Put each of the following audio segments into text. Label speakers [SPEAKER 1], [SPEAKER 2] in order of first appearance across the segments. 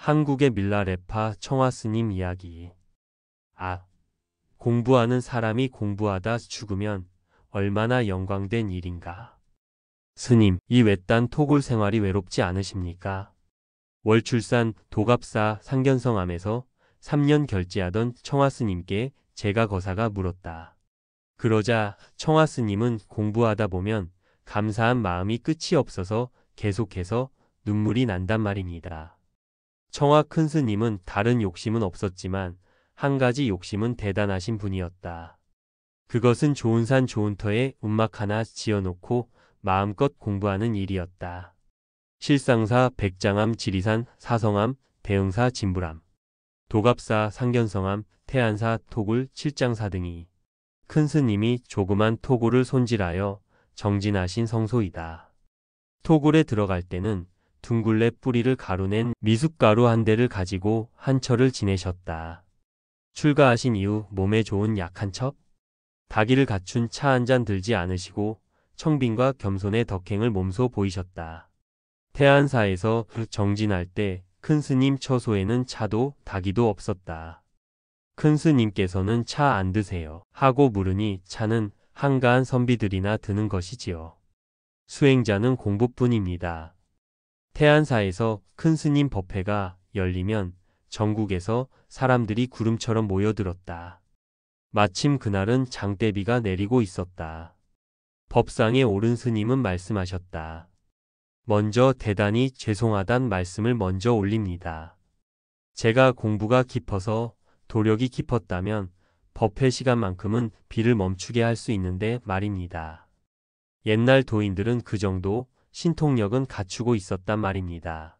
[SPEAKER 1] 한국의 밀라레파 청화스님 이야기. 공부하는 사람이 공부하다 죽으면 얼마나 영광된 일인가. 스님, 이 외딴 토굴 생활이 외롭지 않으십니까? 월출산 도갑사 상견성암에서 3년 결제하던 청화스님께 제가 거사가 물었다. 그러자 청화스님은 공부하다 보면 감사한 마음이 끝이 없어서 계속해서 눈물이 난단 말입니다. 청화 큰 스님은 다른 욕심은 없었지만 한 가지 욕심은 대단하신 분이었다. 그것은 좋은 산 좋은 터에 움막 하나 지어놓고 마음껏 공부하는 일이었다. 실상사 백장암 지리산 사성암 대흥사 진불암 도갑사 상견성암 태안사 토굴 칠장사 등이 큰 스님이 조그만 토굴을 손질하여 정진하신 성소이다. 토굴에 들어갈 때는 둥글레 뿌리를 가루낸 미숫가루 한 대를 가지고 한 철을 지내셨다. 출가하신 이후 몸에 좋은 약 한 첩? 다기를 갖춘 차 한 잔 들지 않으시고 청빈과 겸손의 덕행을 몸소 보이셨다. 태안사에서 정진할 때 큰 스님 처소에는 차도 다기도 없었다. 큰 스님께서는 차 안 드세요 하고 물으니 차는 한가한 선비들이나 드는 것이지요. 수행자는 공부뿐입니다. 태안사에서 큰 스님 법회가 열리면 전국에서 사람들이 구름처럼 모여들었다. 마침 그날은 장대비가 내리고 있었다. 법상에 오른 스님은 말씀하셨다. 먼저 대단히 죄송하단 말씀을 먼저 올립니다. 제가 공부가 깊어서 도력이 깊었다면 법회 시간만큼은 비를 멈추게 할 수 있는데 말입니다. 옛날 도인들은 그 정도 신통력은 갖추고 있었단 말입니다.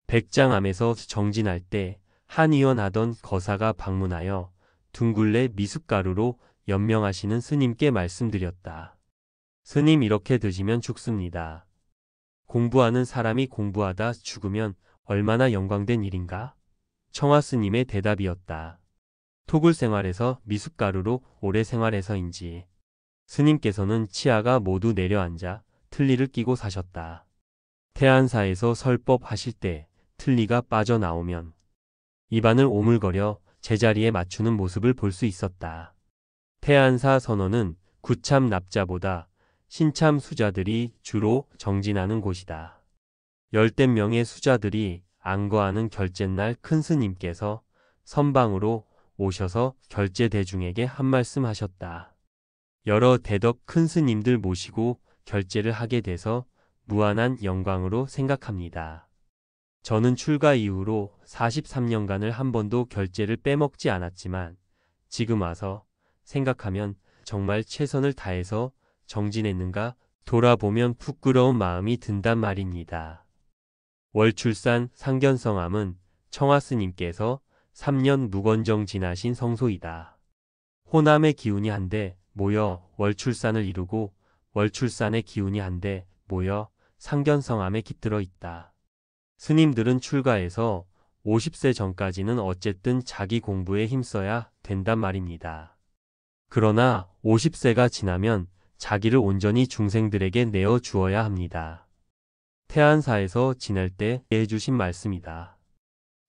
[SPEAKER 1] 백장암에서 정진할 때 한의원 하던 거사가 방문하여 둥글레 미숫가루로 연명하시는 스님께 말씀드렸다. 스님, 이렇게 드시면 죽습니다. 공부하는 사람이 공부하다 죽으면 얼마나 영광된 일인가? 청화 스님의 대답이었다. 토굴 생활에서 미숫가루로 오래 생활해서인지 스님께서는 치아가 모두 내려앉아 틀니를 끼고 사셨다. 태안사에서 설법 하실 때 틀니가 빠져나오면 입안을 오물거려 제자리에 맞추는 모습을 볼 수 있었다. 태안사 선원은 구참 납자보다 신참 수자들이 주로 정진하는 곳이다. 열댓 명의 수자들이 안거하는 결제날 큰 스님께서 선방으로 오셔서 결제 대중에게 한 말씀 하셨다. 여러 대덕 큰 스님들 모시고 결제를 하게 돼서 무한한 영광으로 생각합니다. 저는 출가 이후로 43년간을 한 번도 결제를 빼먹지 않았지만 지금 와서 생각하면 정말 최선을 다해서 정진했는가 돌아보면 부끄러운 마음이 든단 말입니다. 월출산 상견성암은 청화 스님께서 3년 무건정 지나신 성소이다. 호남의 기운이 한데 모여 월출산을 이루고 월출산의 기운이 한데 모여 상견성암에 깃들어 있다. 스님들은 출가해서 50세 전까지는 어쨌든 자기 공부에 힘써야 된단 말입니다. 그러나 50세가 지나면 자기를 온전히 중생들에게 내어 주어야 합니다. 태안사에서 지낼 때 해주신 말씀이다.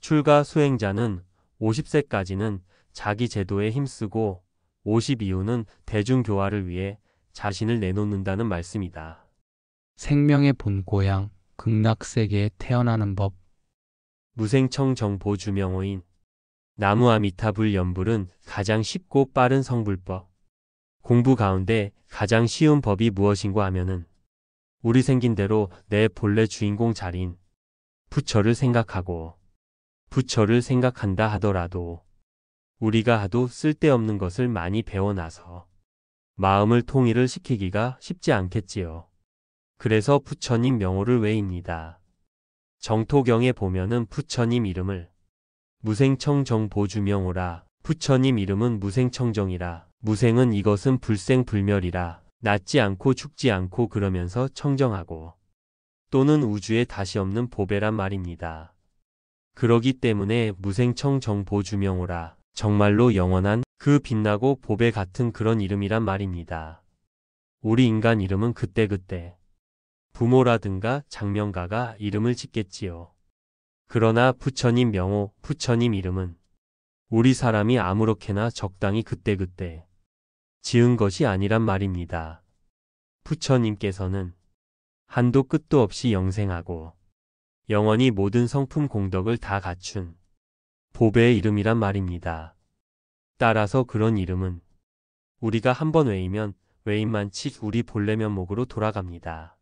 [SPEAKER 1] 출가 수행자는 50세까지는 자기 제도에 힘쓰고 50 이후는 대중교화를 위해 자신을 내놓는다는 말씀이다.
[SPEAKER 2] 생명의 본고향 극락세계에 태어나는 법.
[SPEAKER 1] 무생청 정보 주명호인 나무아미타불 연불은 가장 쉽고 빠른 성불법. 공부 가운데 가장 쉬운 법이 무엇인가 하면은 우리 생긴 대로 내 본래 주인공 자리인 부처를 생각하고 부처를 생각한다 하더라도 우리가 하도 쓸데없는 것을 많이 배워놔서 마음을 통일을 시키기가 쉽지 않겠지요. 그래서 부처님 명호를 외웁니다. 정토경에 보면은 부처님 이름을 무생청정보주명호라. 부처님 이름은 무생청정이라. 무생은 이것은 불생불멸이라. 낫지 않고 죽지 않고 그러면서 청정하고 또는 우주에 다시 없는 보배란 말입니다. 그러기 때문에 무생청정보주명호라. 정말로 영원한 그 빛나고 보배 같은 그런 이름이란 말입니다. 우리 인간 이름은 그때그때 부모라든가 장명가가 이름을 짓겠지요. 그러나 부처님 명호, 부처님 이름은 우리 사람이 아무렇게나 적당히 그때그때 지은 것이 아니란 말입니다. 부처님께서는 한도 끝도 없이 영생하고 영원히 모든 성품 공덕을 다 갖춘 보배의 이름이란 말입니다. 따라서 그런 이름은 우리가 한번 외이면 외인만치 우리 본래 면목으로 돌아갑니다.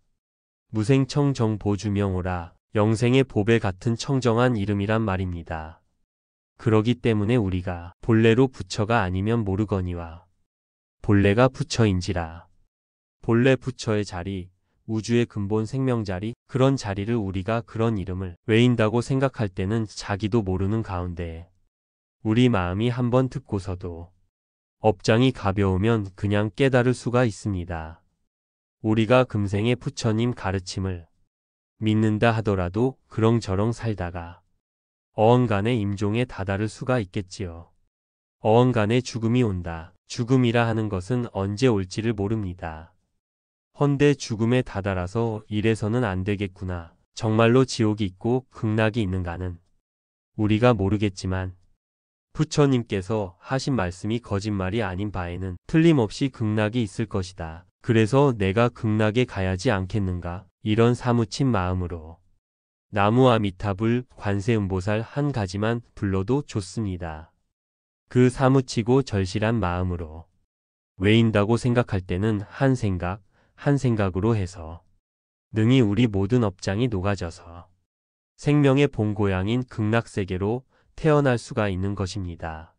[SPEAKER 1] 무생청정보주명호라 영생의 보배 같은 청정한 이름이란 말입니다. 그러기 때문에 우리가 본래로 부처가 아니면 모르거니와 본래가 부처인지라. 본래 부처의 자리, 우주의 근본 생명 자리, 그런 자리를 우리가 그런 이름을 외인다고 생각할 때는 자기도 모르는 가운데 우리 마음이 한번 듣고서도 업장이 가벼우면 그냥 깨달을 수가 있습니다. 우리가 금생의 부처님 가르침을 믿는다 하더라도 그렁저렁 살다가 어언간에 임종에 다다를 수가 있겠지요. 어언간에 죽음이 온다. 죽음이라 하는 것은 언제 올지를 모릅니다. 헌데 죽음에 다다라서 이래서는 안 되겠구나. 정말로 지옥이 있고 극락이 있는가는 우리가 모르겠지만 부처님께서 하신 말씀이 거짓말이 아닌 바에는 틀림없이 극락이 있을 것이다. 그래서 내가 극락에 가야지 않겠는가? 이런 사무친 마음으로 나무아미타불 관세음보살 한 가지만 불러도 좋습니다. 그 사무치고 절실한 마음으로 외인다고 생각할 때는 한 생각으로 해서 능히 우리 모든 업장이 녹아져서 생명의 본고향인 극락세계로 태어날 수가 있는 것입니다.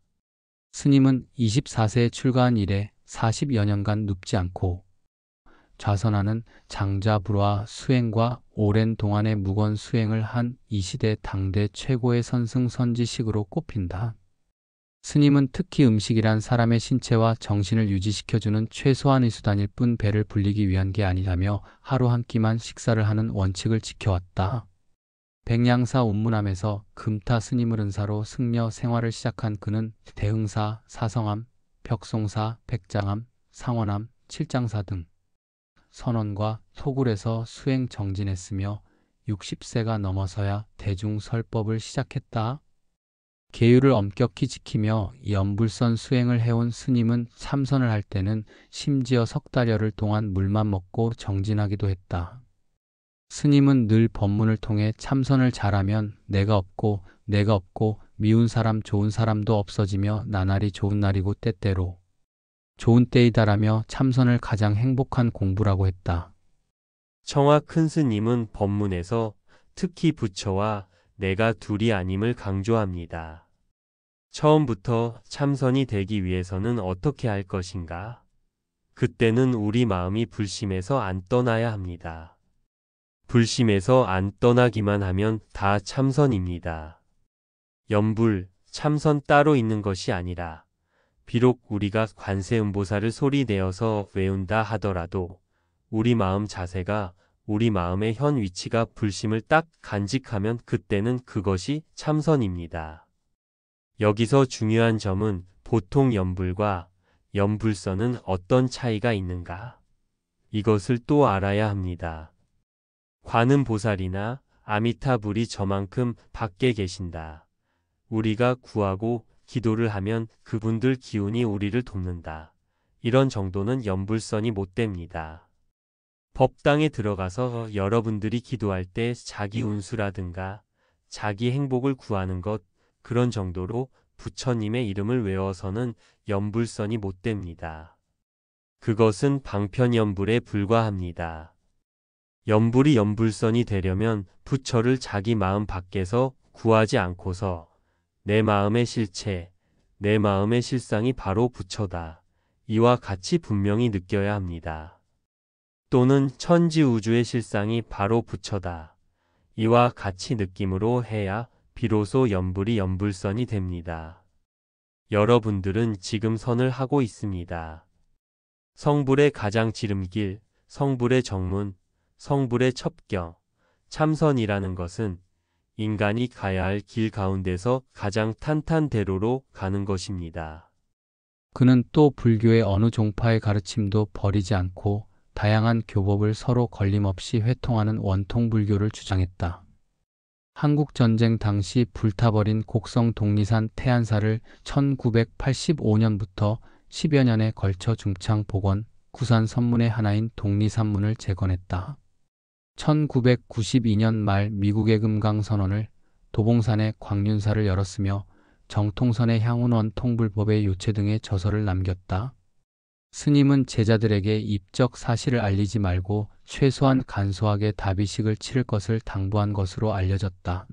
[SPEAKER 2] 스님은 24세에 출가한 이래 40여 년간 눕지 않고 좌선하는 장자불화 수행과 오랜 동안의 무건 수행을 한 이 시대 당대 최고의 선승선지식으로 꼽힌다. 스님은 특히 음식이란 사람의 신체와 정신을 유지시켜주는 최소한의 수단일 뿐 배를 불리기 위한 게 아니라며 하루 한 끼만 식사를 하는 원칙을 지켜왔다. 백양사 온문함에서 금타 스님을 은사로 승려 생활을 시작한 그는 대흥사, 사성암, 벽송사, 백장암, 상원암, 칠장사 등 선원과 소굴에서 수행 정진했으며 60세가 넘어서야 대중설법을 시작했다. 계율을 엄격히 지키며 연불선 수행을 해온 스님은 참선을 할 때는 심지어 석 달여를 동안 물만 먹고 정진하기도 했다. 스님은 늘 법문을 통해 참선을 잘하면 내가 없고 미운 사람 좋은 사람도 없어지며 나날이 좋은 날이고 때때로 좋은 때이다라며 참선을 가장 행복한 공부라고 했다.
[SPEAKER 1] 청화 큰 스님은 법문에서 특히 부처와 내가 둘이 아님을 강조합니다. 처음부터 참선이 되기 위해서는 어떻게 할 것인가? 그때는 우리 마음이 불심에서 안 떠나야 합니다. 불심에서 안 떠나기만 하면 다 참선입니다. 염불, 참선 따로 있는 것이 아니라 비록 우리가 관세음보살을 소리내어서 외운다 하더라도 우리 마음 자세가 우리 마음의 현 위치가 불심을 딱 간직하면 그때는 그것이 참선입니다. 여기서 중요한 점은 보통 염불과 염불선은 어떤 차이가 있는가? 이것을 또 알아야 합니다. 관음 보살이나 아미타불이 저만큼 밖에 계신다. 우리가 구하고 기도를 하면 그분들 기운이 우리를 돕는다. 이런 정도는 염불선이 못 됩니다. 법당에 들어가서 여러분들이 기도할 때 자기 운수라든가 자기 행복을 구하는 것 그런 정도로 부처님의 이름을 외워서는 염불선이 못 됩니다. 그것은 방편염불에 불과합니다. 염불이 염불선이 되려면 부처를 자기 마음 밖에서 구하지 않고서 내 마음의 실체, 내 마음의 실상이 바로 부처다. 이와 같이 분명히 느껴야 합니다. 또는 천지우주의 실상이 바로 부처다. 이와 같이 느낌으로 해야 비로소 염불이 염불선이 됩니다. 여러분들은 지금 선을 하고 있습니다. 성불의 가장 지름길, 성불의 정문, 성불의 첩경, 참선이라는 것은 인간이 가야 할 길 가운데서 가장 탄탄대로로 가는 것입니다.
[SPEAKER 2] 그는 또 불교의 어느 종파의 가르침도 버리지 않고 다양한 교법을 서로 걸림없이 회통하는 원통불교를 주장했다. 한국전쟁 당시 불타버린 곡성 독리산 태안사를 1985년부터 10여 년에 걸쳐 중창 복원, 구산 선문의 하나인 독리산문을 재건했다. 1992년 말 미국의 금강선언을 도봉산에 광륜사를 열었으며 정통선의 향운원 통불법의 요체 등의 저서를 남겼다. 스님은 제자들에게 입적 사실을 알리지 말고 최소한 간소하게 다비식을 치를 것을 당부한 것으로 알려졌다.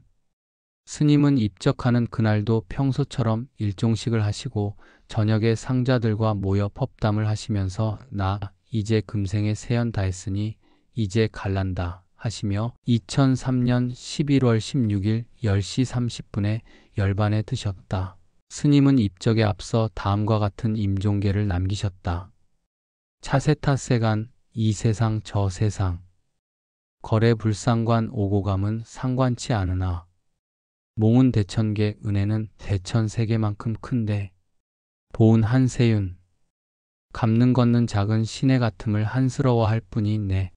[SPEAKER 2] 스님은 입적하는 그날도 평소처럼 일종식을 하시고 저녁에 상자들과 모여 법담을 하시면서 나 이제 금생에 세연 다했으니 이제 갈란다 하시며 2003년 11월 16일 10시 30분에 열반에 드셨다. 스님은 입적에 앞서 다음과 같은 임종계를 남기셨다. 차세타세간 이 세상 저 세상 거래불상관 오고감은 상관치 않으나 몽은 대천계 은혜는 대천 세계만큼 큰데 보은 한세윤 갚는 걷는 작은 시내 같음을 한스러워할 뿐이 내